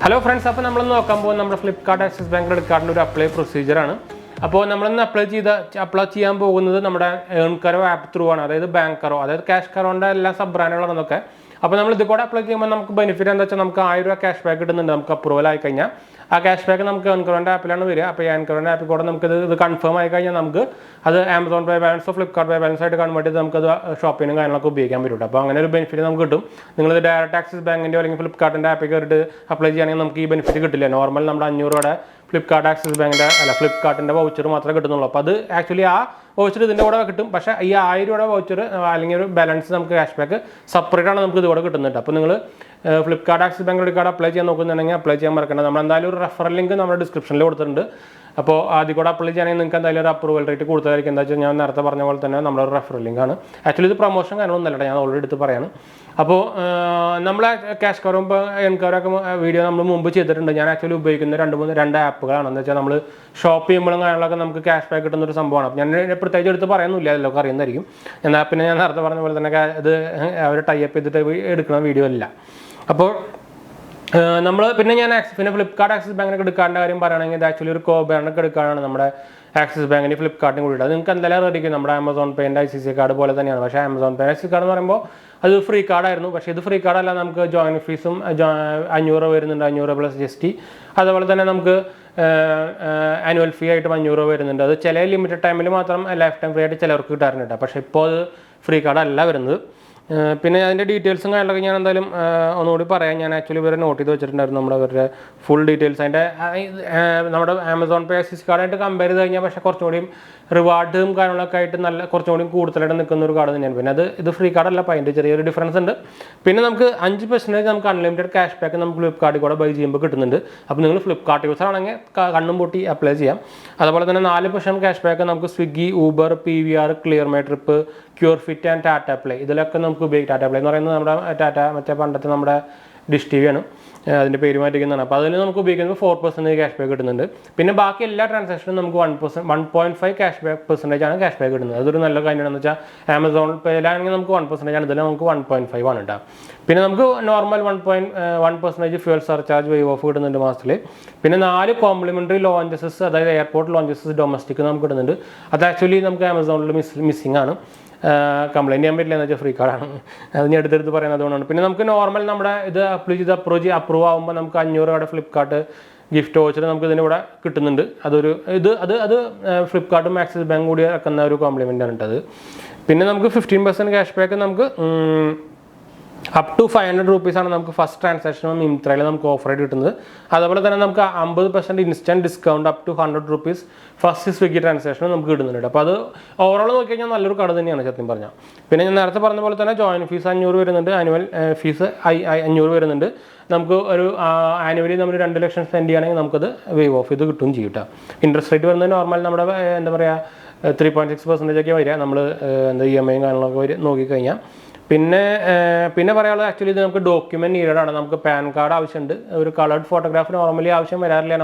Hello friends, we will Flipkart Access Bank credit card apply procedure. Now, we will apply 𝘄𝑄𝑄𝗏 app through bank cash card sub-brand. Now, we will apply benefit cashback approval. Cashback we confirm Amazon Pay balance or Flipkart Pay balance shopping benefit direct access bank Flipkart app apply benefit normal Flipkart Access Bank Flipkart voucher actually voucher voucher balance cashback separate Flipkart Access Bank apply referral link in the description. അപ്പോൾ ആദ്യം കൂടെ apply ചെയ്യാനായി നിങ്ങൾക്ക് എന്തായാലും ഒരു approval rate കൂടുതലായിരിക്കും. എന്താ വെച്ചാൽ ഞാൻ നേരത്തെ പറഞ്ഞ പോലെ തന്നെ നമ്മുടെ റെഫറൽ ലിങ്ക് ആണ്. ആക്ച്വലി ഇത് പ്രൊമോഷൻ കാര്യമൊന്നുമല്ല, ഞാൻ ഓൾറെഡി എടുത്ത് പറയാണ്. അപ്പോൾ നമ്മളെ ക്യാഷ് കവറും എൻകവറൊക്കെ വീഡിയോ നമ്മൾ മുമ്പ് ചെയ്തിട്ടുണ്ട്. ഞാൻ ആക്ച്വലി ഉപയോഗിക്കുന്ന രണ്ട് ആപ്പുകളാണ്. എന്ന് വെച്ചാൽ നമ്മൾ ഷോപ്പ് ചെയ്യുമ്പോഴും കാര്യങ്ങളൊക്കെ നമുക്ക് ക്യാഷ് ബാക്ക് കിട്ടുന്ന ഒരു സംഭവമാണ്. അപ്പോൾ ഞാൻ പ്രത്യേകിച്ച് എടുത്ത് പറയുന്നില്ല, അതിലൊക്കെ അറിയുന്നതായിരിക്കും. എന്നാൽ പിന്നെ ഞാൻ നേരത്തെ പറഞ്ഞ പോലെ തന്നെ ഇത് അവർ ടൈപ്പ് ചെയ്തിട്ട് എടുക്കുന്ന വീഡിയോ അല്ല. അപ്പോൾ നമ്മൾ പിന്നെ ഞാൻ ഫ്ലിപ്കാർട്ട് ആക്സിസ് ബാങ്കിന് എടുക്കാണ്ട കാര്യം പറയുകയാണെങ്കിൽ ഇത് ആക്ച്വലി ഒരു കോബാനൊക്കെ എടുക്കാനാണ് നമ്മുടെ ആക്സിസ് ബാങ്കിന് ഫ്ലിപ്കാർട്ടിന് കൂടി. അത് നിങ്ങൾക്ക് എന്തായാലും റെഡിക്കും. നമ്മുടെ ആമസോൺ പേൻ്റെ ICC കാർഡ് പോലെ തന്നെയാണ്. പക്ഷേ ആമസോൺ പേ ICC കാർഡ് എന്ന് പറയുമ്പോൾ അത് ഫ്രീ കാർഡായിരുന്നു. പക്ഷേ ഇത് ഫ്രീ കാർഡല്ല, നമുക്ക് ജോയിൻ ഫീസും 500 വരുന്നുണ്ട്, 500 + GST. അതുപോലെ തന്നെ നമുക്ക് ആനുവൽ ഫീ ആയിട്ട് 500 വരുന്നുണ്ട്. അത് ചില ലിമിറ്റഡ് ടൈമിൽ മാത്രം ലൈഫ് ടൈം ഫ്രീ ആയിട്ട് ചിലർക്ക് കിട്ടാറുണ്ട്. പക്ഷേ ഇപ്പോൾ അത് ഫ്രീ കാർഡല്ല വരുന്നത്. പിന്നെ അതിൻ്റെ ഡീറ്റെയിൽസും കാര്യങ്ങളൊക്കെ ഞാൻ എന്തായാലും ഒന്നുകൂടി പറയാം. ഞാൻ ആക്ച്വലി ഇവരെ നോട്ട് ചെയ്ത് വെച്ചിട്ടുണ്ടായിരുന്നു നമ്മുടെ അവരുടെ ഫുൾ ഡീറ്റെയിൽസ്. അതിൻ്റെ നമ്മുടെ ആമസോൺ പേ ICC കാർഡായിട്ട് കമ്പയർ ചെയ്ത് കഴിഞ്ഞാൽ പക്ഷേ കുറച്ചുകൂടി റിവാർഡും കാര്യങ്ങളൊക്കെ ആയിട്ട് നല്ല കുറച്ചുകൂടി കൂടുതലായിട്ട് നിൽക്കുന്ന ഒരു കാർഡ് തന്നെയാണ്. പിന്നെ ഇത് ഫ്രീ കാർഡല്ല, അപ്പോൾ അതിൻ്റെ ചെറിയൊരു ഡിഫറൻസ് ഉണ്ട്. പിന്നെ നമുക്ക് 5% നമുക്ക് അൺലിമിറ്റഡ് ക്യാഷ് ബാക്ക് നമുക്ക് ഫ്ലിപ്കാർട്ടിൽ കൂടെ ബൈ ചെയ്യുമ്പോൾ കിട്ടുന്നുണ്ട്. അപ്പോൾ നിങ്ങൾ ഫ്ലിപ്കാർട്ട് യൂസർ ആണെങ്കിൽ കണ്ണും പൊട്ടി അപ്ലൈ ചെയ്യാം. അതുപോലെ തന്നെ 4% ക്യാഷ് ബാക്ക് നമുക്ക് Swiggy, Uber, PVR, Cleartrip, 𝘄𝑄𝑄𝗏 and Tata Play, ഇതിലൊക്കെ നമുക്ക് ഉപയോഗിക്കാം. ടാറ്റ പ്ലേ എന്ന് പറയുന്നത് നമ്മുടെ ടാറ്റ മറ്റേ പണ്ടത്തെ നമ്മുടെ ഡിഷ് TV ആണ്, അതിൻ്റെ പേര് മാറ്റിക്കുന്നതാണ്. അപ്പോൾ അതിൽ നമുക്ക് ഉപയോഗിക്കുമ്പോൾ 4% ക്യാഷ് ബാക്ക് കിട്ടുന്നുണ്ട്. പിന്നെ ബാക്കി എല്ലാ ട്രാൻസാക്ഷനും നമുക്ക് 1.5 ക്യാഷ് ബാക്ക് പെർസെൻറ്റേജ് ആണ് ക്യാഷ് ബാക്ക് കിട്ടുന്നത്. അതൊരു നല്ല കാര്യമാണെന്ന് വെച്ചാൽ ആമസോൺ പേയിലാണെങ്കിൽ നമുക്ക് 1% ആണ്, ഇതിൽ നമുക്ക് 1.5 ആണ് കേട്ടോ. പിന്നെ നമുക്ക് normal 1% fuel surcharge wave of കിട്ടുന്നുണ്ട് മാസത്തിൽ. പിന്നെ 4 കോംപ്ലിമെൻ്ററി ലോഞ്ചസസ്, അതായത് എയർപോർട്ട് ലോഞ്ചസസ് ഡൊമസ്റ്റിക് നമുക്ക് കിട്ടുന്നുണ്ട്. അത് ആക്ച്വലി നമുക്ക് ആമസോണിൽ മിസ്സിംഗ് ആണ്. കംപ്ലൈൻറ്റ് ചെയ്യാൻ പറ്റില്ല എന്ന് വെച്ചാൽ ഫ്രീ കാർഡാണ്, അത് ഞാൻ എടുത്തെടുത്ത് പറയുന്നത് അതുകൊണ്ടാണ്. പിന്നെ നമുക്ക് നോർമൽ നമ്മുടെ ഇത് അപ്രൂവ് ആകുമ്പോൾ നമുക്ക് 500 രൂപയുടെ ഫ്ലിപ്കാർട്ട് ഗിഫ്റ്റ് വോച്ചർ നമുക്ക് ഇതിനിവിടെ കിട്ടുന്നുണ്ട്. അത് ഫ്ലിപ്കാർട്ടും ആക്സിസ് ബാങ്ക് കൂടി ഇറക്കുന്ന ഒരു കോംപ്ലിമെൻ്റ് ആണ് കേട്ടത്. പിന്നെ നമുക്ക് 15% ക്യാഷ് ബാക്ക് നമുക്ക് up to 500 rupees ആണ് നമുക്ക് ഫസ്റ്റ് ട്രാൻസാക്ഷൻ മിന്ത്രയിൽ നമുക്ക് ഓഫർ ആയിട്ട് കിട്ടുന്നത്. അതുപോലെ തന്നെ നമുക്ക് 50% instant discount up to 100 rupees first Swiggy transaction നമുക്ക് കിട്ടുന്നുണ്ട്. അപ്പോൾ അത് ഓവറോൾ നോക്കി കഴിഞ്ഞാൽ നല്ലൊരു കട തന്നെയാണ് സത്യം പറഞ്ഞാൽ. പിന്നെ ഞാൻ നേരത്തെ പറഞ്ഞ പോലെ തന്നെ ജോയിൻ ഫീസ് 500 വരുന്നുണ്ട്, ആനുവൽ ഫീസ് 500 വരുന്നുണ്ട്. നമുക്ക് ഒരു ആനുവലി നമ്മൾ 2 ലക്ഷം സ്പെൻഡ് ചെയ്യുകയാണെങ്കിൽ നമുക്കത് വേവ് ഓഫ് ഇത് കിട്ടുകയും ചെയ്യും കേട്ടോ. ഇൻട്രസ്റ്റ് റേറ്റ് വരുന്നത് നോർമൽ നമ്മുടെ എന്താ പറയുക 3.6% ഒക്കെ വരിക, നമ്മൾ EMI കാര്യങ്ങളൊക്കെ നോക്കിക്കഴിഞ്ഞാൽ. പിന്നെ പറയാനുള്ളത് ആക്ച്വലി ഇത് നമുക്ക് ഡോക്യുമെൻറ്റ് നീഡാണ്. നമുക്ക് പാൻ കാർഡ് ആവശ്യമുണ്ട്, ഒരു കളർഡ് ഫോട്ടോഗ്രാഫ് നോർമലി ആവശ്യം വരാറില്ല.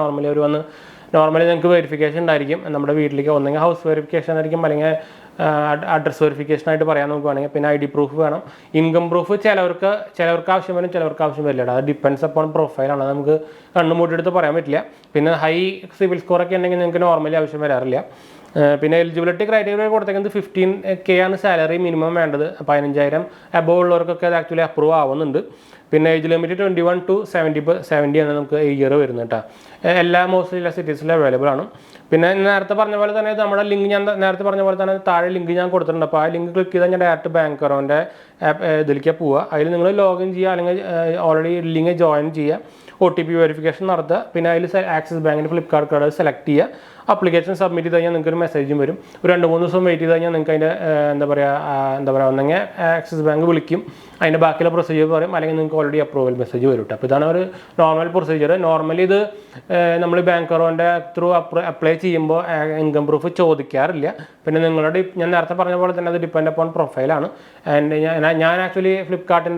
നോർമലി നിങ്ങൾക്ക് വെരിഫിക്കേഷൻ ഉണ്ടായിരിക്കും നമ്മുടെ വീട്ടിലേക്ക്. ഒന്നെങ്കിൽ ഹൗസ് വെരിഫിക്കേഷൻ ആയിരിക്കും, അല്ലെങ്കിൽ അഡ്രസ് വെരിഫിക്കേഷൻ ആയിട്ട് പറയാൻ നമുക്ക് വേണമെങ്കിൽ. പിന്നെ ID പ്രൂഫ് വേണം, ഇൻകം പ്രൂഫ് ചിലവർക്ക് ആവശ്യം വരും, ചിലവർക്ക് ആവശ്യം വരില്ല. അത് ഡിപ്പെൻഡ്സ് അപ്പോൺ പ്രൊഫൈലാണ്, നമുക്ക് കണ്ണുമൂട്ടിയെടുത്ത് പറയാൻ പറ്റില്ല. പിന്നെ ഹൈ സിവിൽ സ്കോറൊക്കെ ഉണ്ടെങ്കിൽ നിങ്ങൾക്ക് നോർമലി ആവശ്യം വരാറില്ല. പിന്നെ എലിജിബിലിറ്റി ക്രൈറ്റീരിയ കൊടുത്തേക്കുന്നത് 15K ആണ് സാലറി മിനിമം വേണ്ടത്. 15,000 അബോവ് ഉള്ളവർക്കൊക്കെ അത് ആക്ച്വലി അപ്രൂവ് ആവുന്നുണ്ട്. പിന്നെ ഏജ് ലിമിറ്റ് 21 to 70 ആണ് നമുക്ക് ഇയർ വരുന്നത് കേട്ടോ. എല്ലാ മോസ്റ്റ്ലി എല്ലാ സിറ്റീസിലും അവൈലബിൾ ആണ്. പിന്നെ നേരത്തെ പറഞ്ഞ പോലെ തന്നെ നമ്മുടെ ലിങ്ക് ഞാൻ നേരത്തെ പറഞ്ഞ പോലെ തന്നെ താഴെ ലിങ്ക് ഞാൻ കൊടുത്തിട്ടുണ്ട്. അപ്പോൾ ആ ലിങ്ക് ക്ലിക്ക് ചെയ്താൽ ഞാൻ ഡയറക്റ്റ് ബാങ്ക് അക്കൗണ്ടിൻ്റെ ഇതിലേക്ക് പോവുക. അതിൽ നിങ്ങൾ ലോഗിൻ ചെയ്യുക, അല്ലെങ്കിൽ ഓൾറെഡി ലിങ്ക് ജോയിൻ ചെയ്യുക, OTP വെരിഫിക്കേഷൻ നടത്തുക. പിന്നെ അതിൽ ആക്സിസ് ബാങ്കിൻ്റെ ഫ്ലിപ്കാർട്ട് കാർഡ് സെലക്ട് ചെയ്യുക, അപ്ലിക്കേഷൻ സബ്മിറ്റ് ചെയ്ത് കഴിഞ്ഞാൽ നിങ്ങൾക്ക് ഒരു മെസ്സേജും വരും. ഒരു 2-3 ദിവസം വെയിറ്റ് ചെയ്ത് കഴിഞ്ഞാൽ നിങ്ങൾക്ക് അതിൻ്റെ എന്താ പറയുക ഒന്നെങ്കിൽ ആക്സിസ് ബാങ്ക് വിളിക്കും, അതിൻ്റെ ബാക്കിയുള്ള പ്രൊസീജിയർ പറയും, അല്ലെങ്കിൽ നിങ്ങൾക്ക് ഓൾറെഡി അപ്രൂവൽ മെസ്സേജ് വരും. അപ്പോൾ ഇതാണ് ഒരു നോർമൽ പ്രൊസീജിയർ. നോർമലി ഇത് നമ്മൾ ബാങ്ക് അക്കൗണ്ടിൻ്റെ ത്രൂ അപ്ലൈ ചെയ്യുമ്പോൾ ഇൻകം പ്രൂഫ് ചോദിക്കാറില്ല. പിന്നെ നിങ്ങളുടെ ഞാൻ നേരത്തെ പറഞ്ഞ പോലെ തന്നെ അത് ഡിപ്പെൻഡ് അപ്പോൺ പ്രൊഫൈലാണ്. ആൻഡ് ഞാൻ ആക്ച്വലി ഫ്ലിപ്കാർട്ട്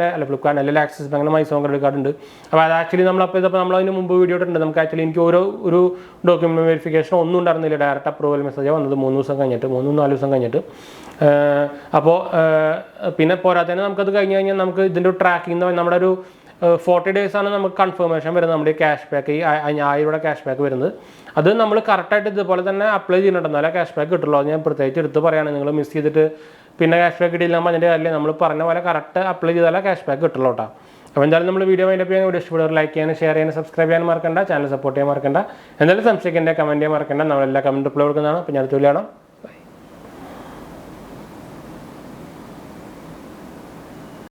അല്ലെങ്കിൽ ആക്സിസ് ബാങ്കിൻ്റെ മൈസോൺ ക്രെഡിറ്റ് കാർഡ് ഉണ്ട്. അപ്പോൾ അത് ആക്ച്വലി നമ്മളതിന് മുമ്പ് വീഡിയോ ഇട്ടുണ്ട്. നമുക്ക് ആക്ച്വലി എനിക്ക് ഒരു ഡോക്യുമെൻറ്റ് വെരിഫിക്കേഷൻ ഒന്നും ഉണ്ടായിരുന്നില്ല, ഡയറക്റ്റ് അപ്രൂവൽ മെസ്സേജ് വന്നത് 3 ദിവസം കഴിഞ്ഞിട്ട്, 3-4 ദിവസം കഴിഞ്ഞിട്ട്. അപ്പോൾ പിന്നെ പോരാത്തതിന് നമുക്കത് കഴിഞ്ഞ് കഴിഞ്ഞാൽ നമുക്ക് ഇതിൻ്റെ ട്രാക്കിംഗ് നമ്മുടെ ഒരു 40 days ആണ് നമുക്ക് കൺഫർമേഷൻ വരുന്നത് നമ്മുടെ ക്യാഷ് ബാക്ക് ഈ 1000 ക്യാഷ് ബാക്ക് വരുന്നത്. അത് നമ്മൾ കറക്റ്റായിട്ട് ഇതുപോലെ തന്നെ അപ്ലൈ ചെയ്യുന്നുണ്ടെന്നാലേ ക്യാഷ് ബാക്ക് കിട്ടുള്ളൂ. അത് ഞാൻ പ്രത്യേകിച്ച് എടുത്ത് പറയുകയാണ്. നിങ്ങൾ മിസ് ചെയ്തിട്ട് പിന്നെ ക്യാഷ് ബാക്ക് കിട്ടിയില്ല അതിൻ്റെ കാര്യം നമ്മൾ പറഞ്ഞ പോലെ കറക്റ്റ് അപ്ലൈ ചെയ്താലേ ക്യാഷ് ബാക്ക് കിട്ടുള്ളൂ കേട്ടോ. അപ്പോൾ എന്തായാലും നമ്മൾ വീഡിയോ അതിൻ്റെ ചെയ്യാൻ വീഡിയോ ഇഷ്ടപ്പെടുക ലൈക്ക് ചെയ്യാനും ഷെയർ ചെയ്യാനും സബ്സ്ക്രൈബ് ചെയ്യാൻ മറക്കണ്ട. ചാനൽ സപ്പോർട്ട് ചെയ്യാൻ മറക്കണ്ട. എന്തായാലും സംശയിക്കേണ്ട കമൻറ്റ് ചെയ്യാൻ മറക്കണ്ട. നമ്മളെല്ലാ കമൻറ്റ് റിപ്ലൈ കൊടുക്കുന്നതാണ്. അപ്പോൾ ഞാൻ അടുത്ത വീഡിയോ കാണാം.